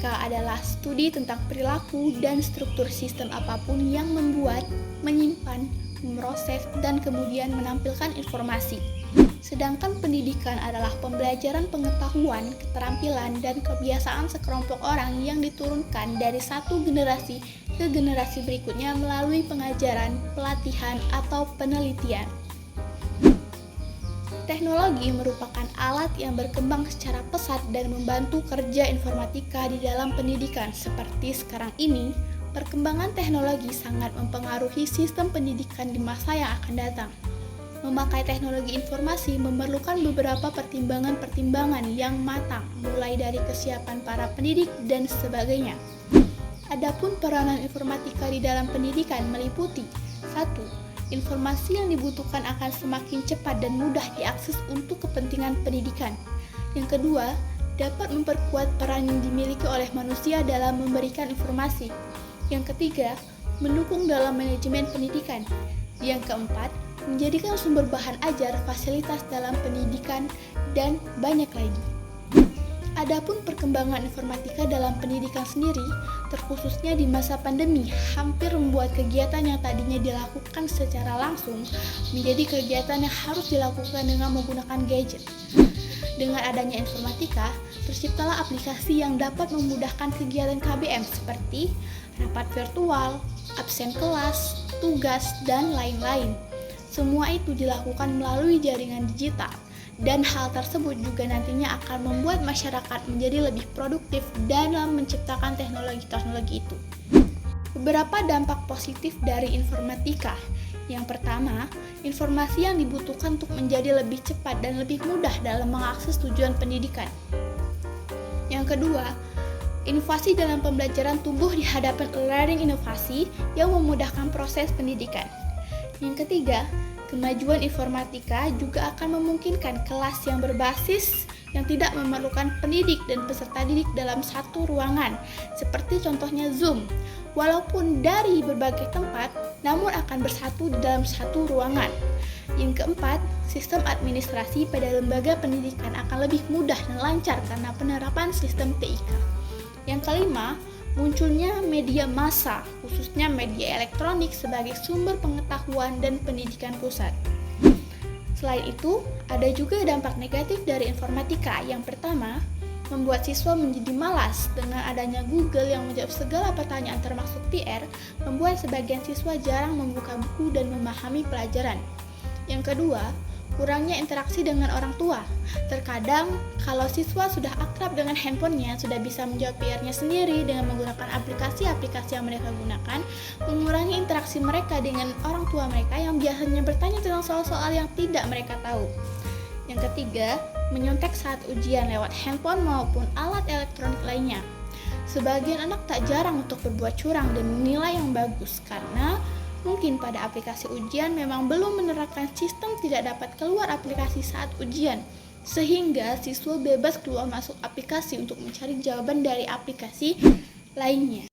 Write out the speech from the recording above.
informatika adalah studi tentang perilaku dan struktur sistem apapun yang membuat, menyimpan, memproses, dan kemudian menampilkan informasi. Sedangkan pendidikan adalah pembelajaran pengetahuan, keterampilan, dan kebiasaan sekelompok orang yang diturunkan dari satu generasi ke generasi berikutnya melalui pengajaran, pelatihan, atau penelitian. Teknologi merupakan alat yang berkembang secara pesat dan membantu kerja informatika di dalam pendidikan. Seperti sekarang ini, perkembangan teknologi sangat mempengaruhi sistem pendidikan di masa yang akan datang. Memakai teknologi informasi memerlukan beberapa pertimbangan-pertimbangan yang matang, mulai dari kesiapan para pendidik dan sebagainya. Adapun peranan informatika di dalam pendidikan meliputi 1. Informasi yang dibutuhkan akan semakin cepat dan mudah diakses untuk kepentingan pendidikan. Yang kedua, dapat memperkuat peran yang dimiliki oleh manusia dalam memberikan informasi. Yang ketiga, mendukung dalam manajemen pendidikan. Yang keempat, menjadikan sumber bahan ajar, fasilitas dalam pendidikan, dan banyak lagi. Adapun perkembangan informatika dalam pendidikan sendiri, terkhususnya di masa pandemi, hampir membuat kegiatan yang tadinya dilakukan secara langsung menjadi kegiatan yang harus dilakukan dengan menggunakan gadget. Dengan adanya informatika, terciptalah aplikasi yang dapat memudahkan kegiatan KBM seperti rapat virtual, absen kelas, tugas, dan lain-lain. Semua itu dilakukan melalui jaringan digital, dan hal tersebut juga nantinya akan membuat masyarakat menjadi lebih produktif dalam menciptakan teknologi-teknologi itu. Beberapa dampak positif dari informatika. Yang pertama, informasi yang dibutuhkan untuk menjadi lebih cepat dan lebih mudah dalam mengakses tujuan pendidikan. Yang kedua, inovasi dalam pembelajaran tumbuh di hadapan learning inovasi yang memudahkan proses pendidikan. Yang ketiga, kemajuan informatika juga akan memungkinkan kelas yang berbasis yang tidak memerlukan pendidik dan peserta didik dalam satu ruangan, seperti contohnya Zoom. Walaupun dari berbagai tempat, namun akan bersatu di dalam satu ruangan. Yang keempat, sistem administrasi pada lembaga pendidikan akan lebih mudah dan lancar karena penerapan sistem TIK. Yang kelima, munculnya media massa, khususnya media elektronik sebagai sumber pengetahuan dan pendidikan pusat. Selain itu, ada juga dampak negatif dari informatika. Yang pertama, membuat siswa menjadi malas. Dengan adanya Google yang menjawab segala pertanyaan termasuk PR, membuat sebagian siswa jarang membuka buku dan memahami pelajaran. Yang kedua, kurangnya interaksi dengan orang tua. Terkadang, kalau siswa sudah akrab dengan handphonenya, sudah bisa menjawab PR-nya sendiri dengan menggunakan aplikasi-aplikasi yang mereka gunakan, mengurangi interaksi mereka dengan orang tua mereka yang biasanya bertanya tentang soal-soal yang tidak mereka tahu. Yang ketiga, menyontek saat ujian lewat handphone maupun alat elektronik lainnya. Sebagian anak tak jarang untuk berbuat curang dan nilai yang bagus karena mungkin pada aplikasi ujian memang belum menerapkan sistem tidak dapat keluar aplikasi saat ujian, sehingga siswa bebas keluar masuk aplikasi untuk mencari jawaban dari aplikasi lainnya.